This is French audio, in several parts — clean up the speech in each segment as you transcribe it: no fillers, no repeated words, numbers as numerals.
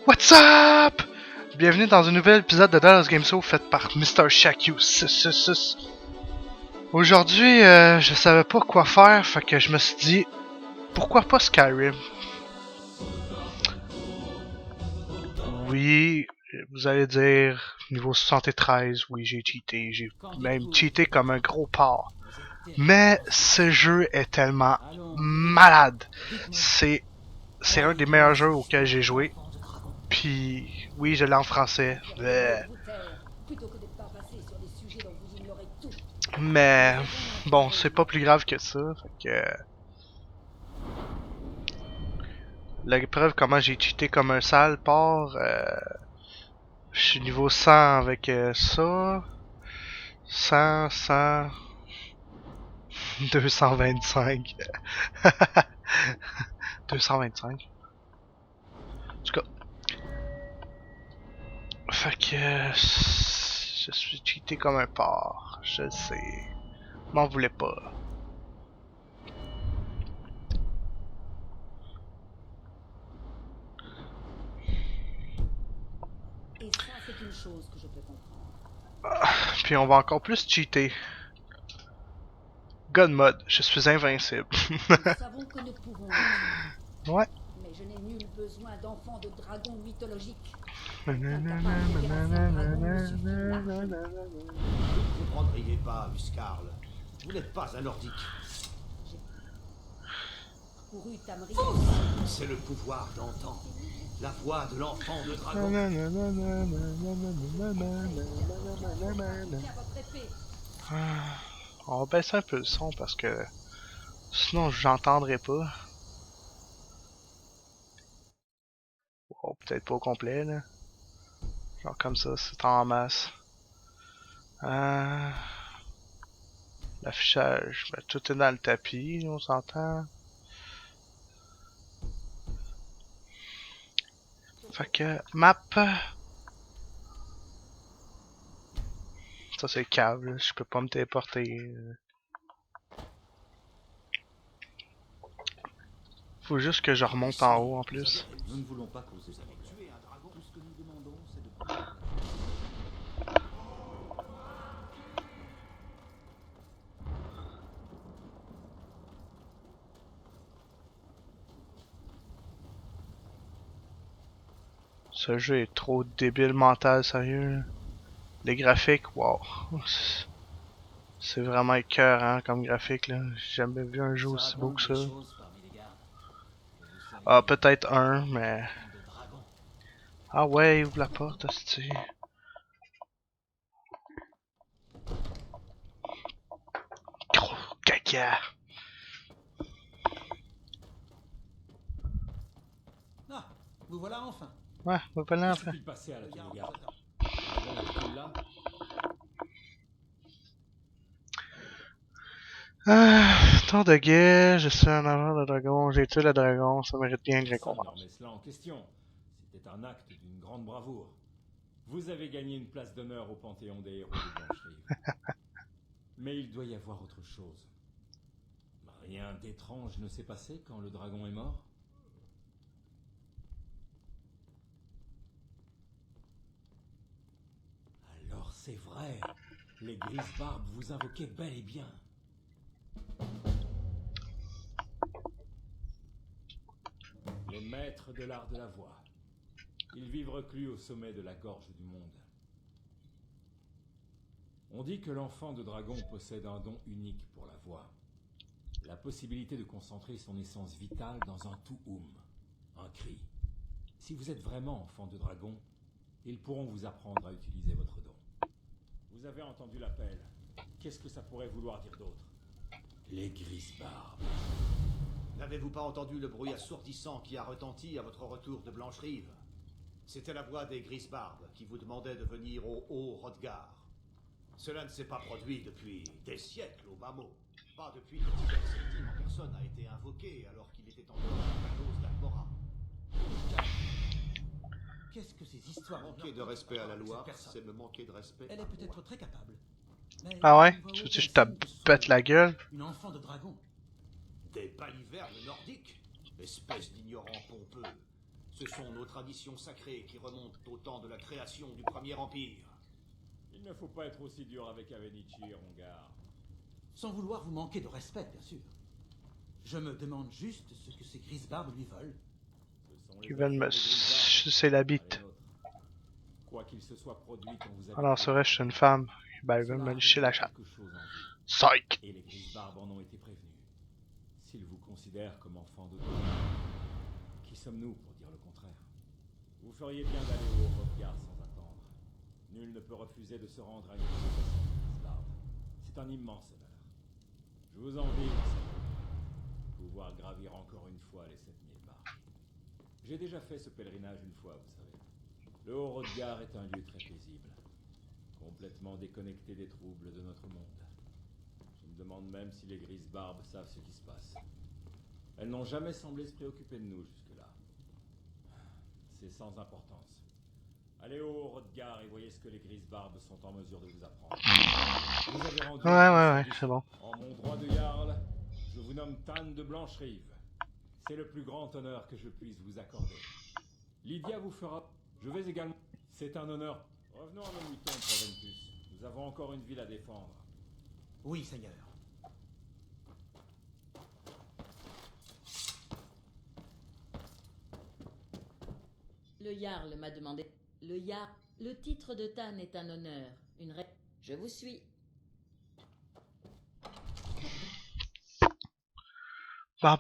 What's up? Bienvenue dans un nouvel épisode de Dallas Game Show fait par Mr. Shaku. Aujourd'hui, je savais pas quoi faire, fait que je me suis dit, pourquoi pas Skyrim? Oui, vous allez dire, niveau 73, oui j'ai cheaté, j'ai même cheaté comme un gros porc. Mais ce jeu est tellement malade. C'est un des meilleurs jeux auxquels j'ai joué. Puis oui, je l'ai en français. Mais bon, c'est pas plus grave que ça. Fait que la preuve comment j'ai cheaté comme un sale porc. Je suis niveau 100 avec ça. 100, 100, 225. 225. En tout cas. Fait que je suis cheaté comme un porc. Je le sais. M'en voulais pas. Et ça, c'est une chose que je peux comprendre. Puis on va encore plus cheater. God mode, je suis invincible. Nous savons que nous pouvons le tuer. Ouais. Mais je n'ai nul besoin d'enfants de dragons mythologiques. Nanana. Vous ne comprendriez pas, Huskarl. Vous n'êtes pas un nordique. J'ai couru Tamriel. C'est le pouvoir d'antan. La voix de l'enfant de dragon. Tiens votre épée. On va baisser un peu le son parce que sinon j'entendrai pas. Oh, peut-être pas au complet là. Genre comme ça, c'est en masse. L'affichage, ben, tout est dans le tapis, on s'entend. Fait que map. Ça c'est câble, je peux pas me téléporter. Faut juste que je remonte en haut en plus. Nous ne voulons pas causer avec tuer un dragon. Tout ce que nous demandons, c'est de... Ce jeu est trop débile mental, sérieux. Les graphiques, wow. C'est vraiment écœurant comme graphique là. J'ai jamais vu un jeu aussi beau que ça. Ah, peut-être un, mais... Ah ouais, ouvre la porte, hostie. Gros caca. Ah, vous voilà enfin. Ouais, on va pas là, Il enfin. suffit de passer à la tour de garde. Le dragon est-il là? Tant de guet, je suis un avant le dragon, j'ai tué le dragon, ça mérite bien une Personne ne récompense. remet cela en question. C'était un acte d'une grande bravoure. Vous avez gagné une place d'honneur au Panthéon des héros de Blancherive. Mais il doit y avoir autre chose. Rien d'étrange ne s'est passé quand le dragon est mort? Alors c'est vrai. Les Grisbarbes vous invoquaient bel et bien. Les maîtres de l'art de la voix. Ils vivent reclus au sommet de la gorge du monde. On dit que l'enfant de dragon possède un don unique pour la voix. La possibilité de concentrer son essence vitale dans un tout-oum, un cri. Si vous êtes vraiment enfant de dragon, ils pourront vous apprendre à utiliser votre don. Vous avez entendu l'appel. Qu'est-ce que ça pourrait vouloir dire d'autre? Les Grisbarbes. N'avez-vous pas entendu le bruit assourdissant qui a retenti à votre retour de Blancherive? C'était la voix des Grisbarbes qui vous demandait de venir au Haut-Hrodgar. Cela ne s'est pas produit depuis des siècles au bas mot. Pas depuis que Tibet Septime en personne a été invoqué alors qu'il était en dehors de la dose d'Almora. Qu'est-ce que ces histoires Manquer de respect à la loi, c'est me manquer de respect. Elle est peut-être très capable. Mais Ah ouais? je ne vois Tu veux aucun que je signe te de son pète la gueule? Une enfant de dragon. Des balivernes nordiques, espèce d'ignorants pompeux. Ce sont nos traditions sacrées qui remontent au temps de la création du premier empire. Il ne faut pas être aussi dur avec Avenichi, Rongar. Sans vouloir vous manquer de respect, bien sûr. Je me demande juste ce que ces Grisbarbes lui veulent. Ce sont les Ils veulent me affaires des Grisbards, sucer la pas bite. les nôtres. Quoi qu'il se soit produit quand vous avez... Ah non, c'est vrai, je suis une femme. Ben, ils veulent Cela me licher la révèle chatte. quelque chose en vous. Psych! Et les Grisbarbes en ont été prévenus. S'ils vous considèrent comme enfant de Dieu, qui sommes-nous pour dire le contraire? Vous feriez bien d'aller au Hrothgar sans attendre. Nul ne peut refuser de se rendre à une convocation de Grisbarbe. C'est un immense honneur. Je vous envie, monseigneur. Pouvoir gravir encore une fois les 7000 marches. J'ai déjà fait ce pèlerinage une fois, vous savez. Le Haut-Hrothgar est un lieu très paisible, complètement déconnecté des troubles de notre monde. Je me demande même si les Grisbarbes savent ce qui se passe. Elles n'ont jamais semblé se préoccuper de nous jusque-là. C'est sans importance. Allez au Haut-Hrothgar et voyez ce que les Grisbarbes sont en mesure de vous apprendre. Vous avez rendu Ouais, c'est bon. En mon droit de Jarl, je vous nomme Tan de Blancherive. C'est le plus grand honneur que je puisse vous accorder. Lydia vous fera... Je vais également... C'est un honneur. Revenons à nos moutons, Proventus. Nous avons encore une ville à défendre. Oui, Seigneur. Le Jarl m'a demandé. Le titre de Tan est un honneur. Je vous suis. Bah.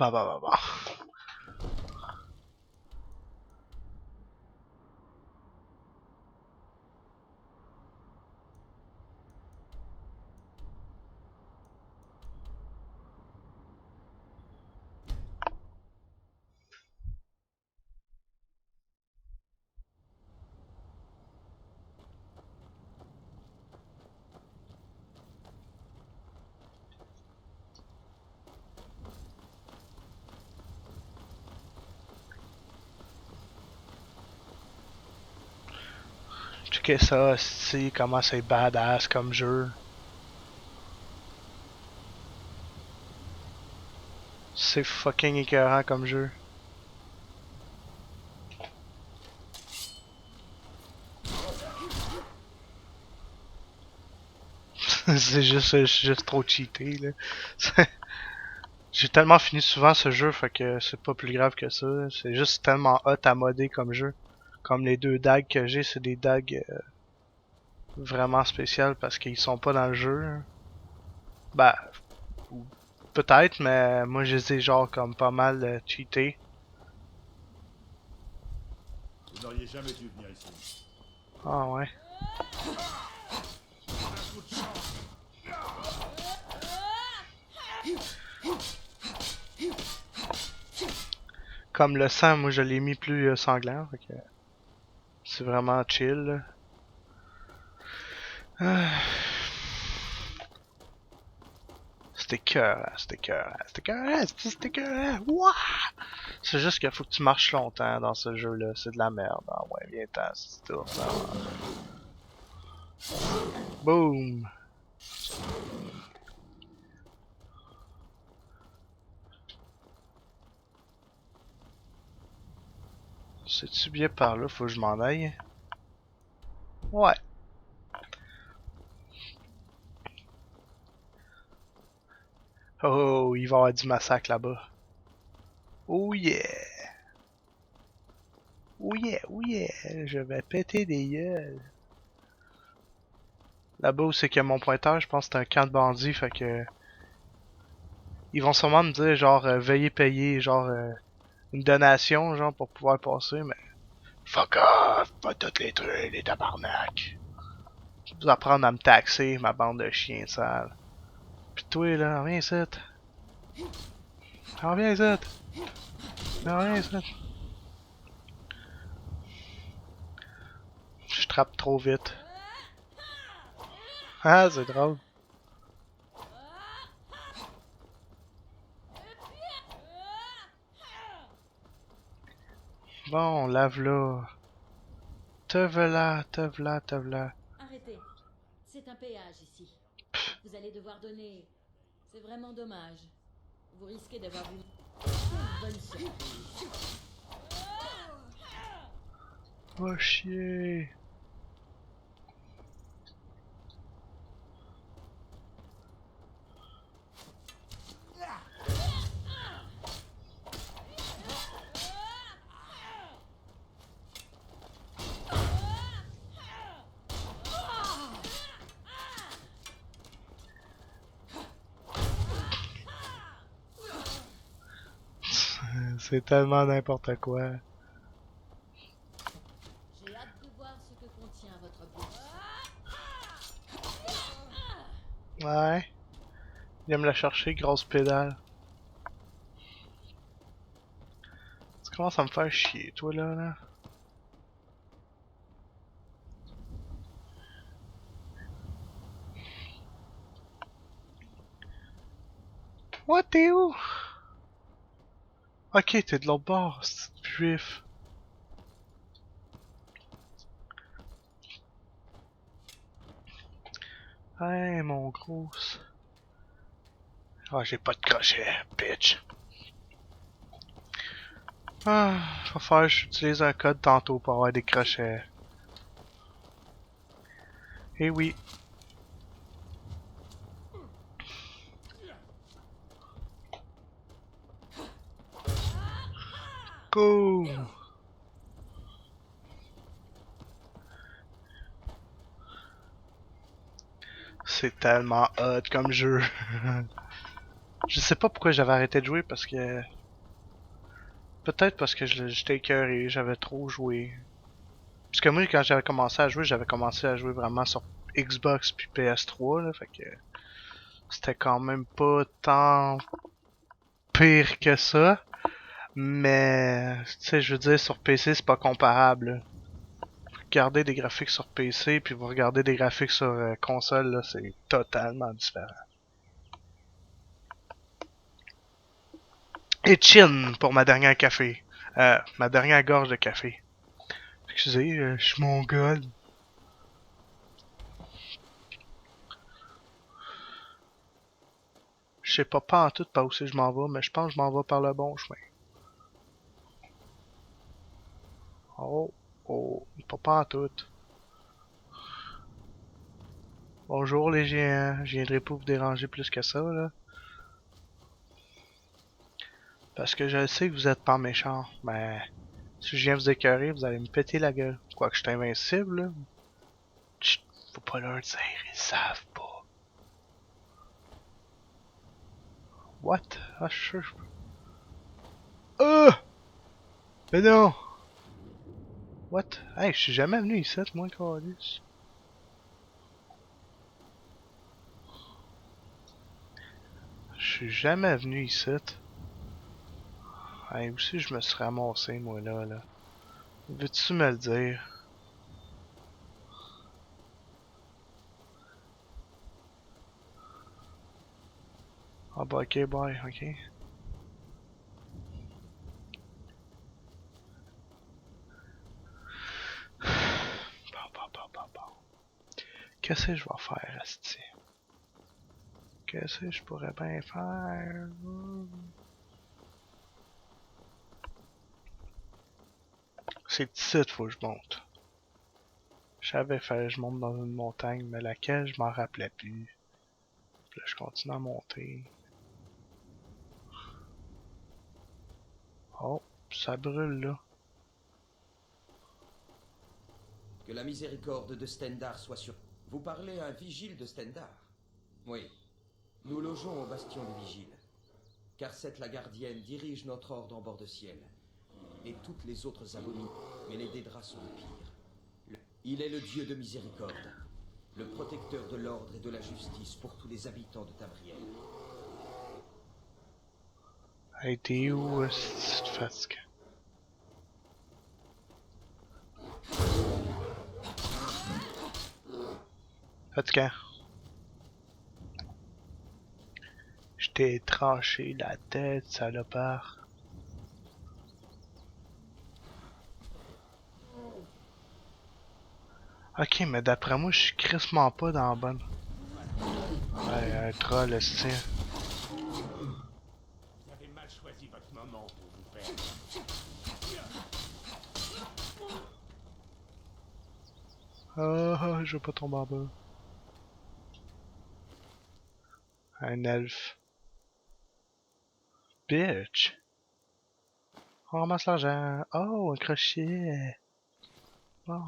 Checkez ça, c'est comment c'est badass comme jeu. C'est fucking écœurant comme jeu. C'est juste trop cheaté là. J'ai tellement fini souvent ce jeu, fait que c'est pas plus grave que ça. C'est juste tellement hot à modder comme jeu. Comme les deux dagues que j'ai, c'est des dagues vraiment spéciales parce qu'ils sont pas dans le jeu. Bah, peut-être, mais moi je les ai genre comme pas mal cheatés. Vous n'auriez jamais dû venir ici. Ah ouais. Comme le sang, moi je l'ai mis plus sanglant, fait que c'est vraiment chill. Ah. C'était cœur, c'était cœur. Wouah! C'est juste qu'il faut que tu marches longtemps dans ce jeu-là, c'est de la merde. Ah ouais, viens-t'en, c'est tout. Boom! C'est-tu bien par là? Faut que je m'en aille? Ouais. Oh, il va y avoir du massacre là-bas. Oh yeah! Oh yeah, oh yeah! Je vais péter des gueules. Là-bas où c'est qu'il y a mon pointeur, je pense que c'est un camp de bandits, fait que... Ils vont sûrement me dire, genre, veuillez payer, genre, une donation, genre, pour pouvoir passer, mais... Fuck off! Pas toutes les trucs, les tabarnak! Je vais vous apprendre à me taxer, ma bande de chiens sales. Pis toi, là, reviens ici! Reviens ici! Reviens ici! Je trappe trop vite. Ah, c'est drôle. Bon, lave là. Te voilà, te voilà, te voilà. Arrêtez. C'est un péage ici. Vous allez devoir donner. C'est vraiment dommage. Vous risquez d'avoir une bonne surprise. Oh chier. C'est tellement n'importe quoi. J'ai hâte de voir ce que contient votre bourse. Ouais. Viens me la chercher, grosse pédale. Tu commences à me faire chier, toi là. What, t'es où? Ok, t'es de l'autre bord, c'est juif. Hey, mon gros. Ah, j'ai pas de crochet, bitch. Ah, va falloir que j'utilise un code tantôt pour avoir des crochets. Eh oui. Cool. C'est tellement hot comme jeu. Je sais pas pourquoi j'avais arrêté de jouer parce que... Peut-être parce que j'étais écœuré, j'avais trop joué. Parce que moi, quand j'avais commencé à jouer vraiment sur Xbox puis PS3, là, fait que... C'était quand même pas tant pire que ça. Mais, tu sais, je veux dire, sur PC, c'est pas comparable, là. Regardez des graphiques sur PC, puis vous regardez des graphiques sur console, là, c'est totalement différent. Et chin pour ma dernière café. Ma dernière gorge de café. Excusez, je suis mongol. Je sais pas en tout par où c'est je m'en vais, mais je pense que je m'en vais par le bon chemin. Oh, oh, pas en tout. Bonjour les géants, je viendrai pas vous déranger plus que ça, là. Parce que je sais que vous êtes pas méchants, mais si je viens vous écœurer, vous allez me péter la gueule. Quoi que je suis invincible, là. Chut, faut pas leur dire, ils savent pas. What? Ah, je suis sûr. Mais non! What? Hey, je suis jamais venu ici, moi, câlisse. Je suis jamais venu ici. Hey, aussi je me suis ramassé, moi, là. Veux-tu me le dire? Ah bah ok, bye, ok. Bon. Qu'est-ce que je vais faire, asti? Qu'est-ce que je pourrais bien faire? C'est ici, faut que je monte. J'avais fait, je monte dans une montagne, mais laquelle, je m'en rappelais plus. Puis là, je continue à monter. Oh, ça brûle, là. Que la miséricorde de Stendarr soit sur... Vous parlez à un vigile de Stendarr? Oui. Nous logeons au bastion du vigile. Carcette la gardienne dirige notre ordre en bord de ciel. Et toutes les autres abomines, mais les Dédras sont le pire. Il est le dieu de miséricorde. Le protecteur de l'ordre et de la justice pour tous les habitants de Tamriel. Hey, t'es où, cette fasque? Fatigant. Je t'ai tranché la tête, salopard. Ok, mais d'après moi, je suis crissement pas dans la bonne. Ouais, un troll, esti. Vous avez mal choisi votre moment pour vous perdre. Je veux pas tomber en bas. Un elfe. Bitch. On ramasse l'argent. Oh, un crochet. Bon.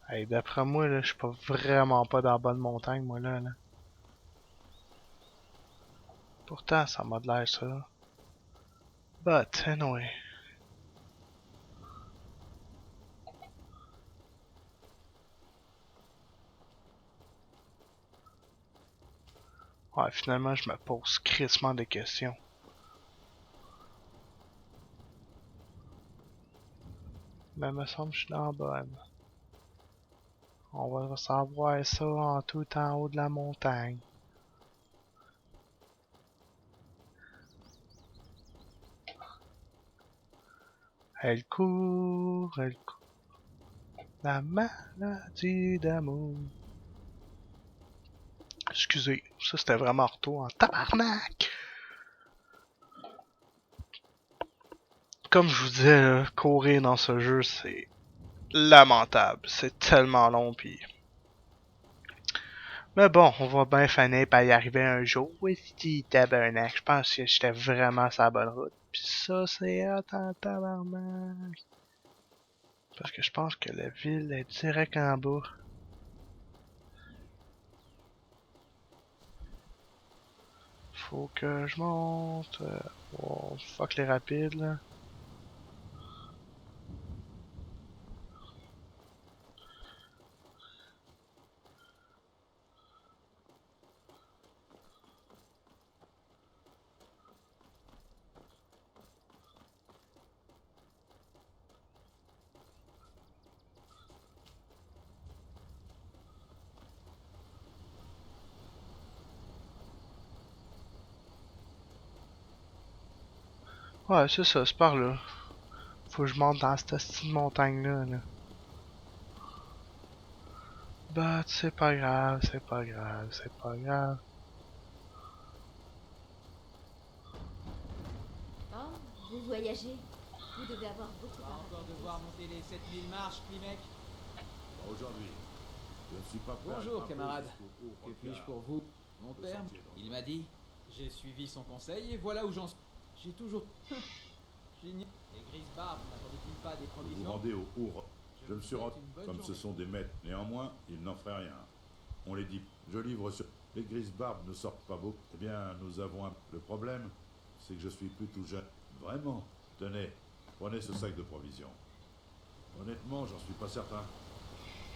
Hey, d'après moi, là, je suis pas vraiment pas dans la bonne montagne, moi, là. Pourtant, ça m'a de l'air, ça. But, anyway. Ouais, finalement, je me pose crissement des questions. Mais me semble que je suis dans la bonne. On va savoir ça en tout en haut de la montagne. Elle court, elle court. La maladie d'amour. Excusez, ça c'était vraiment retour en tabarnak! Comme je vous disais, là, courir dans ce jeu, c'est lamentable. C'est tellement long, pis... Mais bon, on va bien finir par y arriver un jour. Oui, si tabarnak, je pense que j'étais vraiment sur la bonne route. Pis ça, c'est hot en tabarnak. Parce que je pense que la ville est direct en bas. Faut que je monte. Oh, fuck les rapides, là. Ouais, c'est ça, c'est par là. Faut que je monte dans cette petite montagne-là, là. Bah, c'est pas grave, c'est pas grave, c'est pas grave. Oh, vous voyagez. Vous devez avoir beaucoup On va encore devoir monter les 7000 marches, Klimek. Pas aujourd'hui. Je ne suis pas prêt à Bonjour, grimper camarade. jusqu'au haut Que puis-je regard. pour vous? Mon Le père, sentier dans il m'a dit. J'ai suivi son conseil et voilà où j'en suis. J'ai toujours... Génial. Les grises barbes n'attendaient-ils pas des Vous vous provisions? rendez au haut. Je me suis vous rendu. souhaite une bonne Comme ce journée. sont des maîtres, néanmoins, ils n'en feraient rien. On les dit. Je livre sur. Les grises barbes ne sortent pas beaucoup. Eh bien, nous avons un. Le problème, c'est que je suis plus tout jeune. Vraiment. Tenez, prenez ce sac de provisions. Honnêtement, j'en suis pas certain.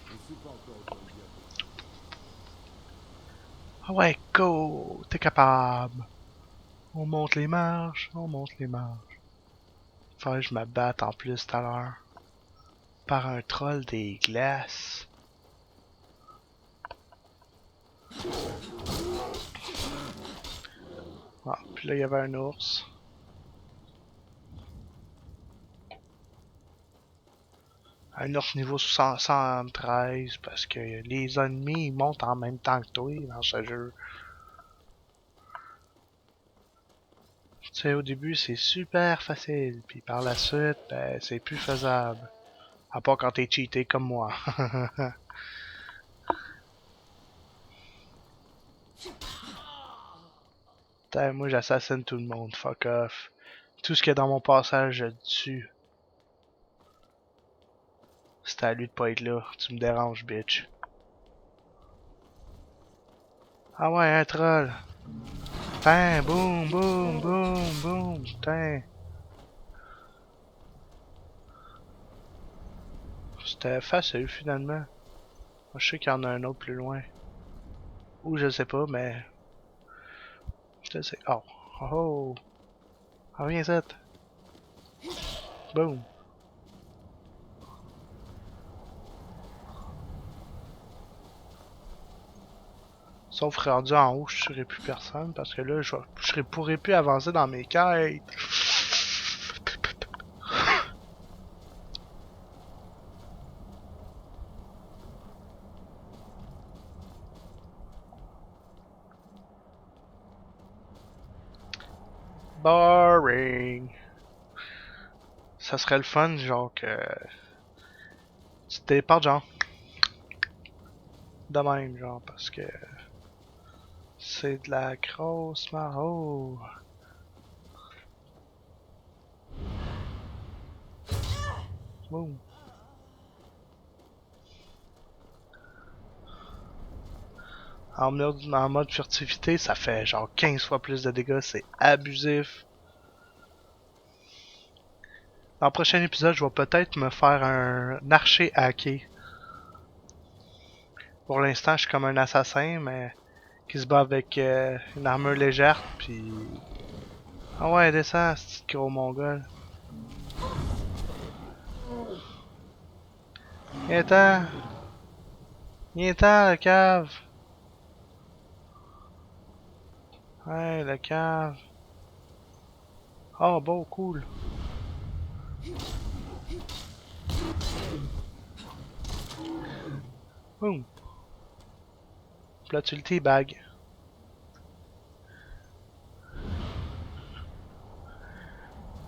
Je ne suis pas encore autorisé à... Ah ouais, go! T'es capable! On monte les marches, on monte les marches. Faudrait que je me batte en plus tout à l'heure. Par un troll des glaces. Ah, puis là, il y avait un ours. Un ours niveau 113, parce que les ennemis ils montent en même temps que toi dans ce jeu. Tu sais, au début, c'est super facile, puis par la suite, ben, c'est plus faisable. À part quand t'es cheaté comme moi. Putain, moi, j'assassine tout le monde, fuck off. Tout ce qu'il y a dans mon passage, je le tue. C'est à lui de pas être là. Tu me déranges, bitch. Ah ouais, un troll. Putain, boum, boum, boum, boum, putain. C'était facile, finalement. Moi, je sais qu'il y en a un autre plus loin. Ou je sais pas, mais... Je sais. Oh. Oh oh. Reviens, Zette. Boum. Sauf rendu en haut, je tuerai plus personne parce que là, je pourrais plus avancer dans mes quêtes. Boring. Ça serait le fun, genre que... Tu te téléportes, genre. De même, genre, parce que... C'est de la grosse marreau. Boum. En mode furtivité, ça fait genre 15 fois plus de dégâts, c'est abusif. Dans le prochain épisode, je vais peut-être me faire un archer hacké. Pour l'instant, je suis comme un assassin, mais qui se bat avec une armure légère, puis... Ah ouais, descends, ce petit gros mongol. Viens-t'en! Viens-t'en, le cave! Ouais, le cave. Oh, beau, cool. Boum. Puis là, tu le teabag.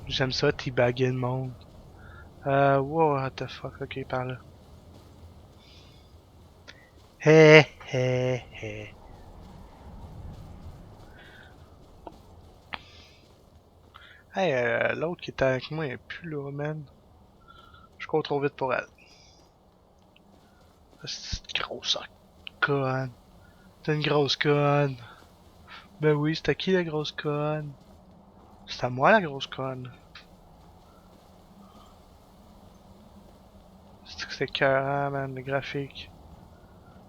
J'aime ça, teabagger le monde. Wow, what the fuck, ok, par là. Hé, hé, hé. Hey, l'autre qui était avec moi est plus là, man. Je cours trop vite pour elle. C'est une grosse conne. C'est une grosse conne. Ben oui, c'était qui la grosse conne? C'était moi la grosse conne. C'est écœurant, man, le graphique.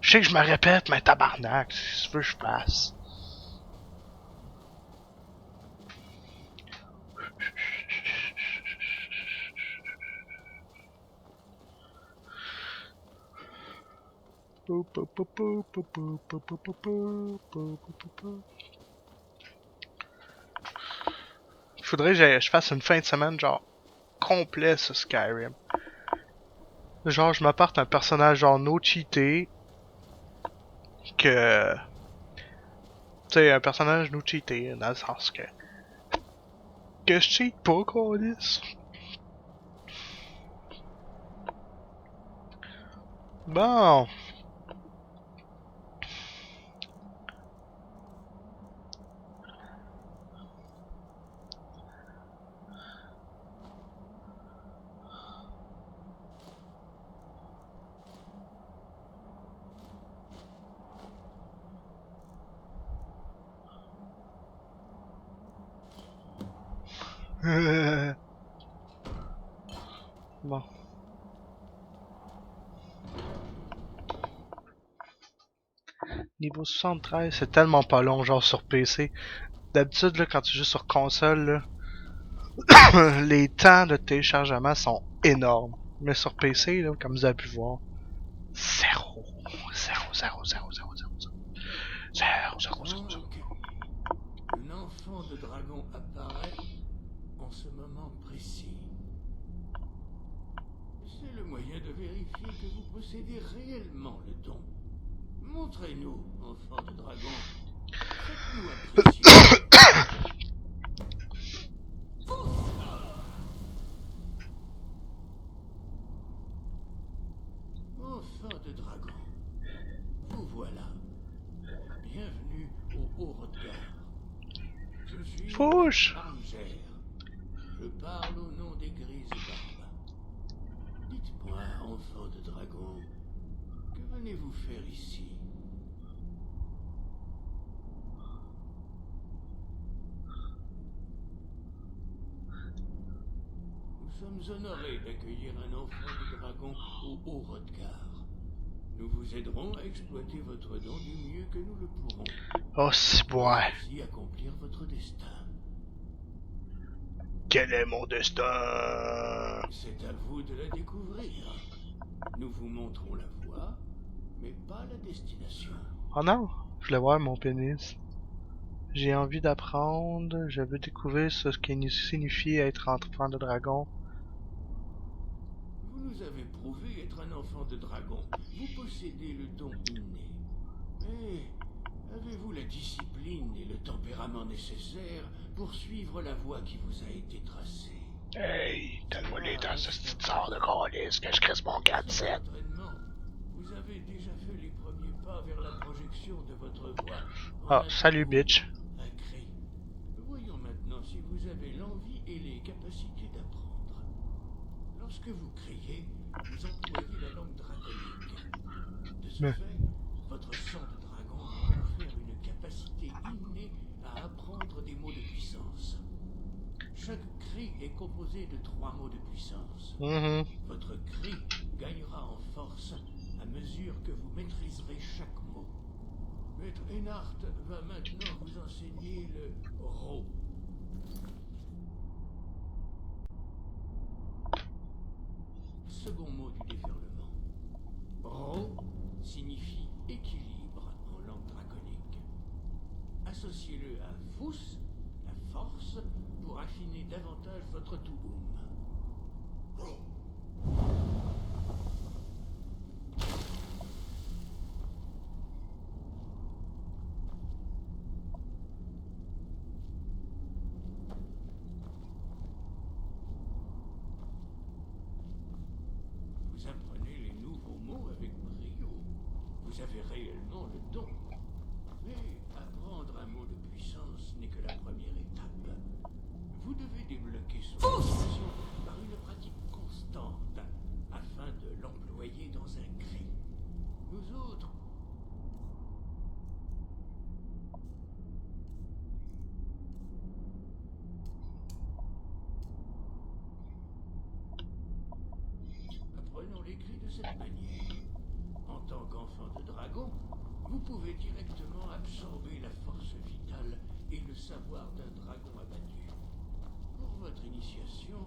Je sais que je me répète, mais tabarnak, si tu veux je passe. Faudrait que je fasse une fin de semaine genre complet sur Skyrim. Genre je m'apporte un personnage genre no cheaté que tu sais un personnage no cheaté dans le sens que je cheat pas quoi dise. Bon. Bon. Niveau 73, c'est tellement pas long, genre sur PC. D'habitude, là, quand tu joues sur console, là, les temps de téléchargement sont énormes. Mais sur PC, là, comme vous avez pu voir, 0. 0, 0, 0, 0, 0, 0. 0, 0, 0, 0. Un enfant de dragon apparaît en ce moment précis. C'est le moyen de vérifier que vous possédez réellement le don. Montrez-nous, enfant de dragon. Faites-nous apprécier. Enfant de dragon, vous voilà. Bienvenue au Haut-Rodgar. Je suis Fouche. Armger. Je parle au nom des grises barbes. Dites-moi, enfant de dragon, que venez-vous faire ici? Nous sommes honorés d'accueillir un enfant de dragon au Haut-Rodgar. Nous vous aiderons à exploiter votre don du mieux que nous le pourrons. Oh, si, ouais. Ainsi accomplir votre destin. Quel est mon destin? C'est à vous de la découvrir. Nous vous montrons la voie, mais pas la destination. Oh non, je voulais voir mon pénis. J'ai envie d'apprendre, je veux découvrir ce qui signifie être enfant de dragon. Vous nous avez prouvé être un enfant de dragon. Vous possédez le don inné. Mais avez-vous la discipline et le tempérament différemment nécessaire pour suivre la voie qui vous a été tracée. Hey, donne-moi les dents, ce petit sort de calice que je crisse mon 4-7. Vous avez déjà fait les premiers pas vers la projection de votre voix. Ah, salut bitch. Un cri. Voyons maintenant si vous avez l'envie et les capacités d'apprendre. Lorsque vous criez, vous employez la langue draconique. De ce Mais... fait, votre sang de dragon confère une capacité innée à apprendre des mots de puissance. Chaque cri est composé de 3 mots de puissance. Votre cri gagnera en force à mesure que vous maîtriserez chaque mot. Maître Einhart va maintenant vous enseigner le Ro. Second mot du déferlement. Ro signifie équilibre en langue draconique. Associez-le à Fus, la force, pour affiner davantage votre Tuum. Vous apprenez les nouveaux mots avec brio. Vous avez réellement le don. Mais apprendre un mot de puissance n'est que la première étape. Vous devez débloquer son attention par une pratique constante afin de l'employer dans un cri. Nous autres, apprenons les cris de cette manière. En tant qu'enfant de dragon, vous pouvez directement absorber la force vitale et le savoir d'un dragon abattu. Pour votre initiation,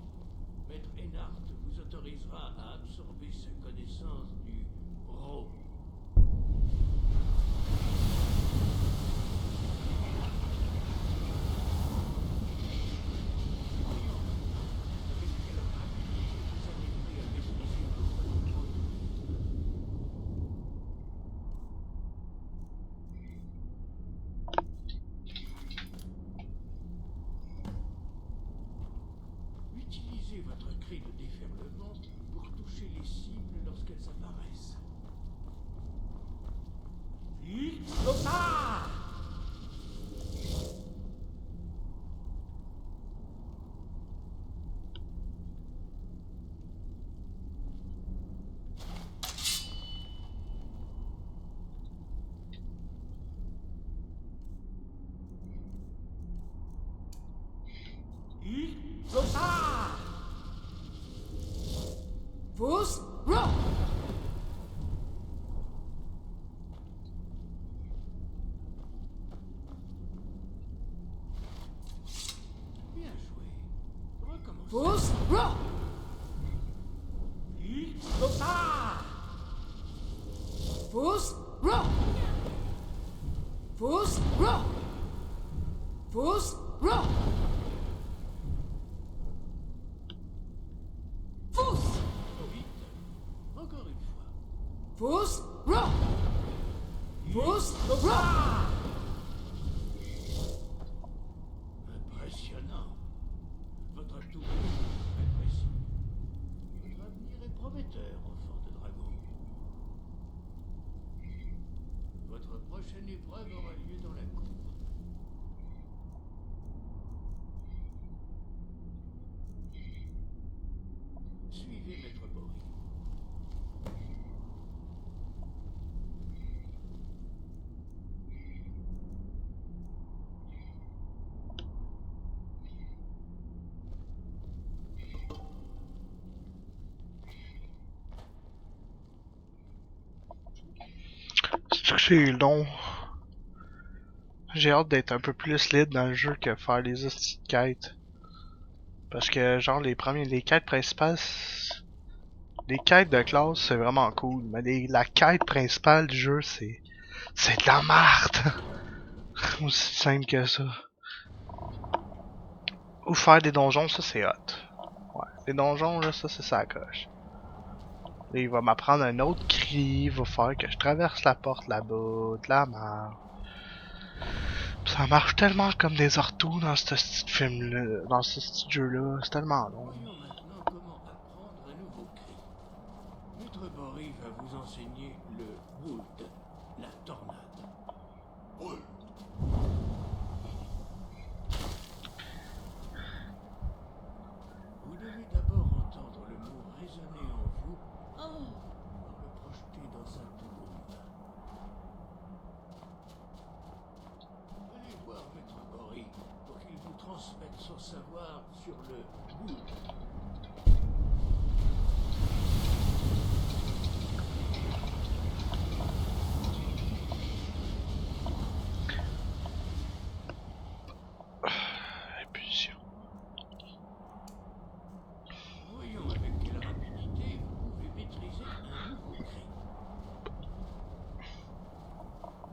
Maître Einhart vous autorisera à absorber sa connaissance du Ro. Utilisez votre cri de déferlement pour toucher les cibles lorsqu'elles apparaissent. Fus, Ro! Bien joué. Recommencez. Fus, Ro! Fus, Ro! Fus, Ro! Fus, Ro! Fus! Trop vite. Encore une fois. Fus, Ro! Fus, Ro! Impressionnant. Votre tour est précis. Votre avenir est prometteur, enfant de dragon. Votre prochaine épreuve aura lieu dans la cour. Suivez Maître Bory. C'est que c'est long. J'ai hâte d'être un peu plus libre dans le jeu que faire les hosties de quêtes. Parce que genre les quêtes principales, les quêtes de classe c'est vraiment cool, mais la quête principale du jeu c'est de la merde. Aussi simple que ça. Ou faire des donjons, ça c'est hot. Ouais, les donjons là, ça c'est ça coche. Là, il va m'apprendre un autre cri, il va faire que je traverse la porte là-bas, de la merde. Ça marche tellement comme des orthos dans ce petit film-là, dans ce petit jeu-là. C'est tellement long. Voyons maintenant comment apprendre un nouveau cri. Maître Bory va vous enseigner le Wood, la tornade. Vous devez d'abord entendre le mot résonner en vous pour le projeter dans un tombe. Allez voir Maître Bory pour qu'il vous transmette son savoir sur le Wood. Impulsion. Voyons avec quelle rapidité vous pouvez maîtriser un nouveau cri.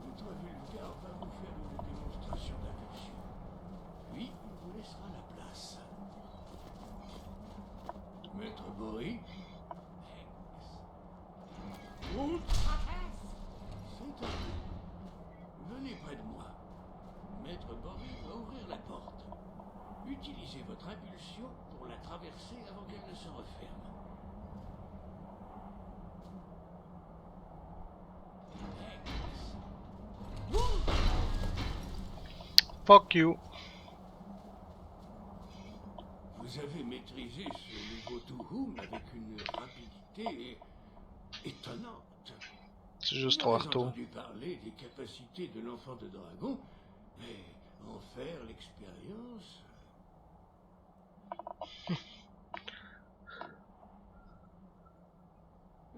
Maître Vulgar va vous faire une démonstration d'impulsion. Puis, il vous laissera la place. Maître Bory. Wood. C'est à vous. Venez près de moi. Maître Bory va ouvrir la porte. Utilisez votre impulsion pour la traverser avant qu'elle ne se referme. Fuck you. Vous avez maîtrisé ce nouveau Tuhum avec une rapidité étonnante. C'est juste Vous trop avez tôt. entendu parler des capacités de l'enfant de dragon, mais en faire l'expérience...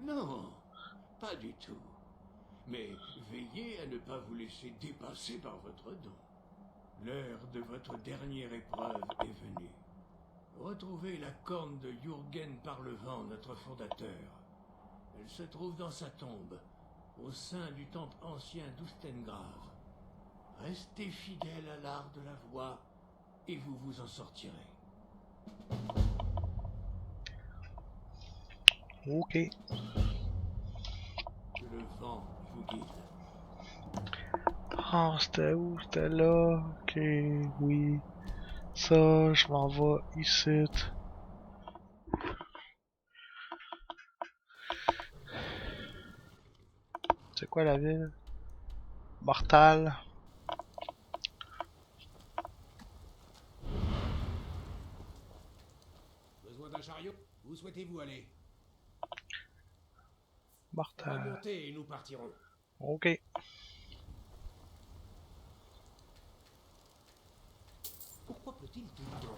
Non, pas du tout. Mais veillez à ne pas vous laisser dépasser par votre don. L'heure de votre dernière épreuve est venue. Retrouvez la corne de Jürgen Parlevent, notre fondateur. Elle se trouve dans sa tombe, au sein du temple ancien d'Ustengrave. Restez fidèle à l'art de la voix, et vous vous en sortirez. Ok. Que le vent vous guide. Ah, c'était où? C'était là. Ok, oui. Ça, je m'en vais ici. C'est quoi la ville? Mortal. Besoin d'un chariot? Où souhaitez-vous aller? Mortal. Remontez et nous partirons. Ok. Pourquoi peut-il tenir?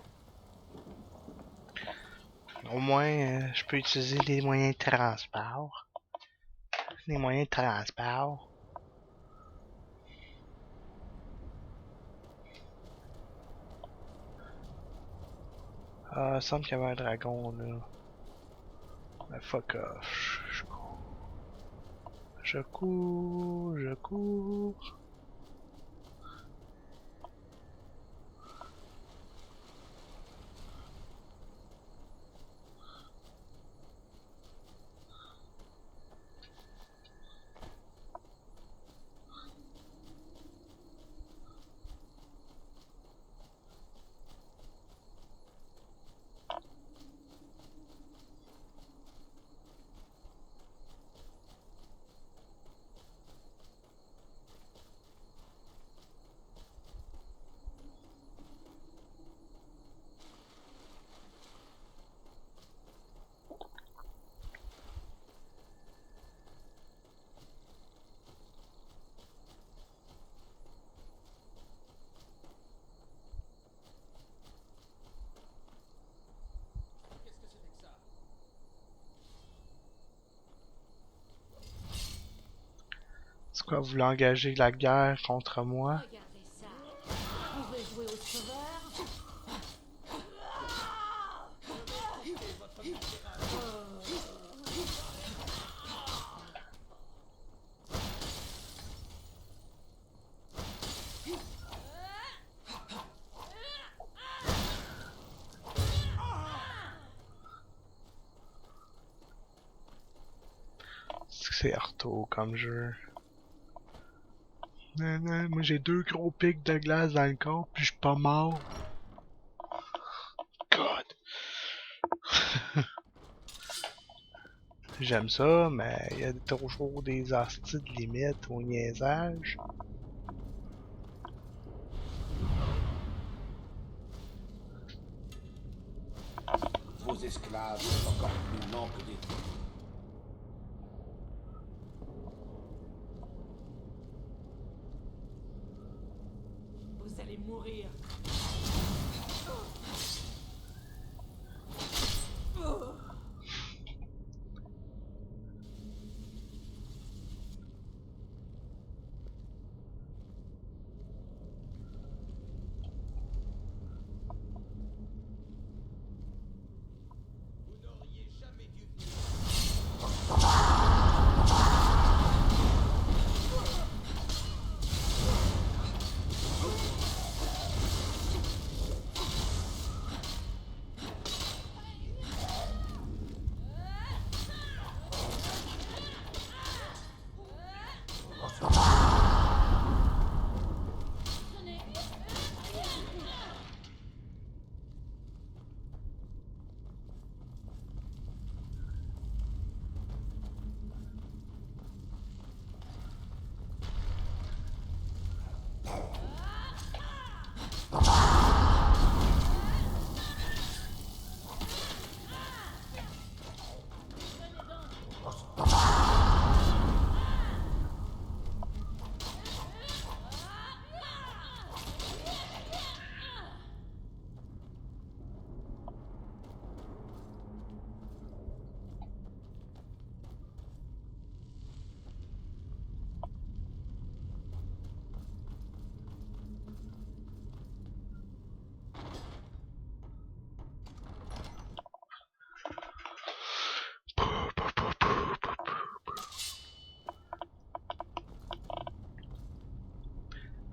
Au moins, je peux utiliser des moyens de transport. Des moyens de transport. Ah, il semble qu'il y avait un dragon là. Mais fuck off. Je cours. Je cours. Je cours. Qu'est-ce que c'était que ça? C'est quoi, vous voulez engager la guerre contre moi? Regardez ça. Vous pouvez jouer au sauveur. C'est Arto comme jeu. Moi j'ai 2 gros pics de glace dans le corps, puis je suis pas mort. God. J'aime ça, mais il y a toujours des hosties de limites au niaisage. Vos esclaves sont encore plus lents que des... Vous allez mourir. Vous n'auriez jamais dû venir.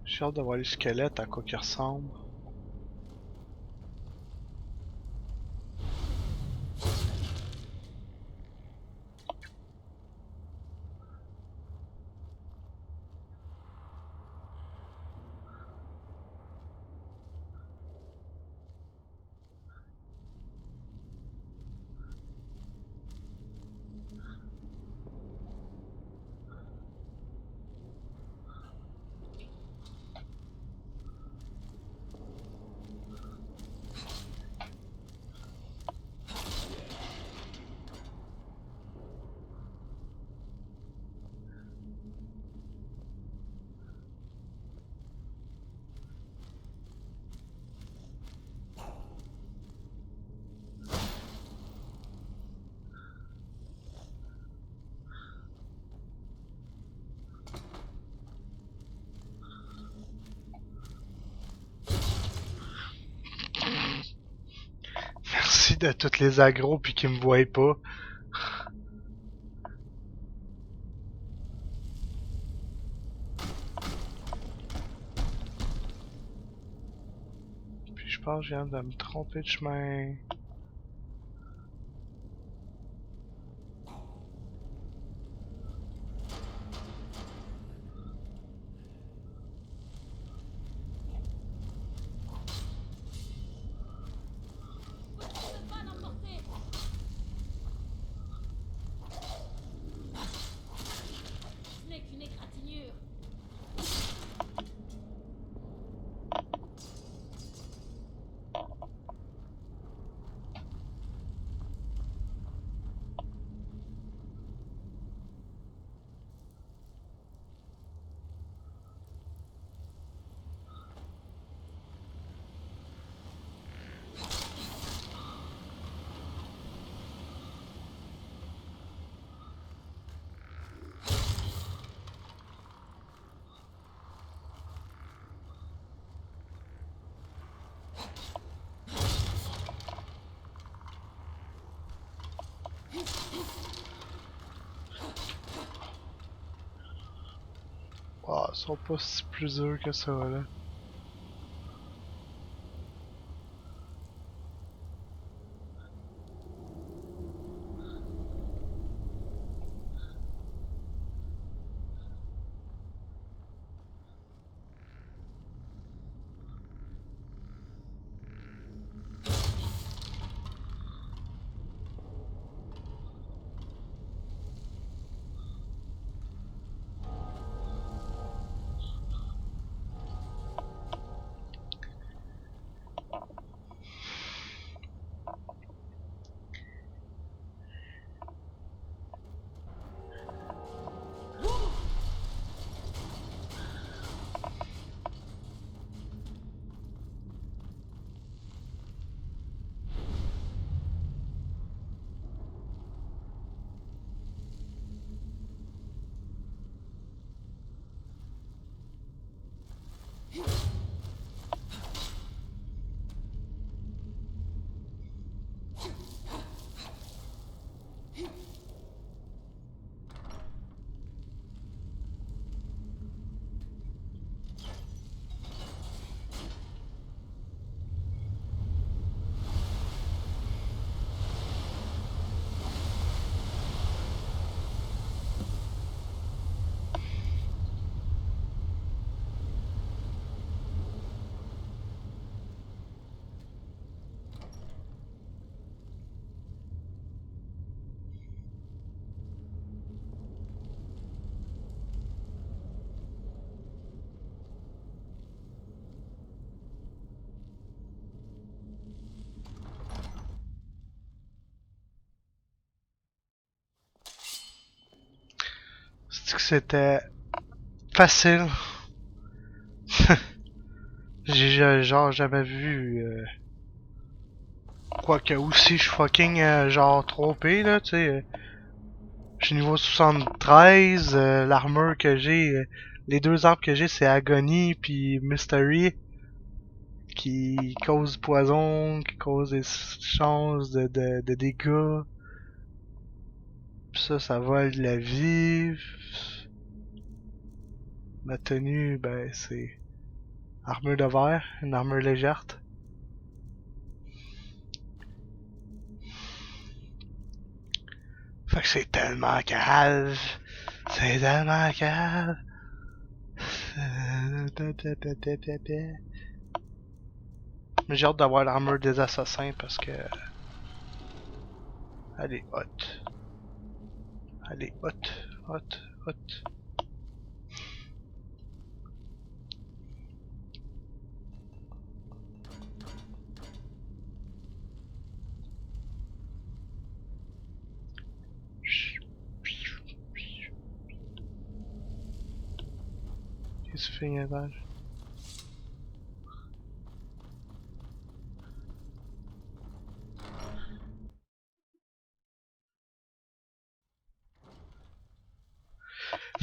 J'ai hâte de voir les squelettes à quoi qu'ils ressemblent. Merci de toutes les agros puis qu'ils me voient pas. Puis je pense que je viens de me tromper de chemin. Ce n'est qu'une égratignure. Ah, ils sont pas si plus durs que ça là. C'est que c'était facile. J'ai genre jamais vu. Quoique aussi, je suis fucking genre trompé là, tu sais. Je suis niveau 73, l'armure que j'ai, les deux armes que j'ai, c'est Agony puis Mystery, qui cause poison, qui cause des chances de dégâts. Pis ça vole la vie. Ma tenue, ben c'est armure de verre, une armure légère. Fait que c'est tellement cave. C'est tellement cave. Mais j'ai hâte d'avoir l'armure des assassins parce que... Elle est hot. Elle est hot, hot, hot. Qu'est-ce que tu fais, Yavage?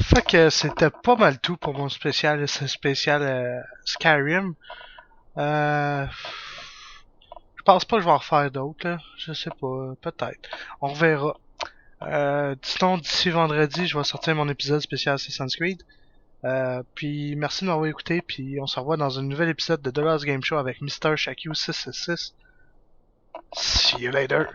Fait que c'était pas mal tout pour mon spécial Skyrim. Je pense pas que je vais en refaire d'autres, là. Je sais pas, peut-être. On reverra. Sinon, d'ici vendredi, je vais sortir mon épisode spécial Assassin's Creed. Puis merci de m'avoir écouté, puis on se revoit dans un nouvel épisode de The Last Game Show avec Mr. Shaku666. See you later!